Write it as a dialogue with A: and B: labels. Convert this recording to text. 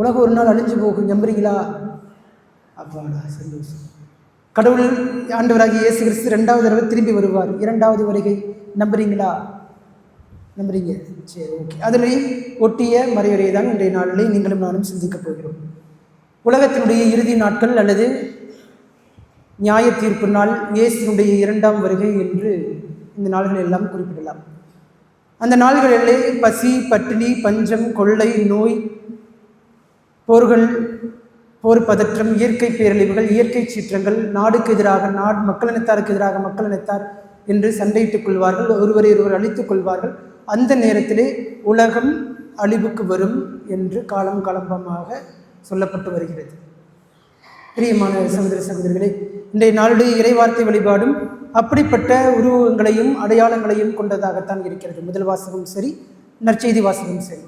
A: உலகம் ஒரு நாள் அழிஞ்சு போகும், நம்புறீங்களா? அப்பாடா சந்தோஷம். கடவுள் ஆண்டவராகிய இயேசு கிறிஸ்து 2வது தடவை திரும்பி வருவார், 2வது வருகை. நம்புறீங்களா? நம்புறீங்க? சரி, ஓகே. அதில் ஒட்டிய மறையுரையை தான் இன்றைய நாளிலே நீங்களும் நானும் சிந்திக்கப் போகிறோம். உலகத்தினுடைய இறுதி நாட்கள் அல்லது நியாய தீர்ப்பு நாள், இயேசுனுடைய 2ஆம் வருகை என்று இந்த நாள்கள் எல்லாம் குறிப்பிடலாம். அந்த நாள்களிலே பசி, பட்டினி, பஞ்சம், கொள்ளை, நோய், போர்கள், போர் பதற்றம், இயற்கை பேரழிவுகள், இயற்கை சீற்றங்கள், நாடுக்கு எதிராக நாடு, மக்களினத்தாருக்கு எதிராக மக்களினத்தார் என்று சண்டையிட்டுக் கொள்வார்கள், ஒருவரை ஒருவர் அழித்துக் கொள்வார்கள். அந்த நேரத்திலே உலகம் அழிவுக்கு வரும் என்று காலம் காலமாக சொல்லப்பட்டு வருகிறது. பிரியமான சகோதர சகோதரிகளே, இன்றைய நாளுடைய இறைவார்த்தை வழிபாடும் அப்படிப்பட்ட உருவகங்களையும் அடையாளங்களையும் கொண்டதாகத்தான் இருக்கிறது. முதல் வாசகம் சரி, நற்செய்தி வாசகம் சரி.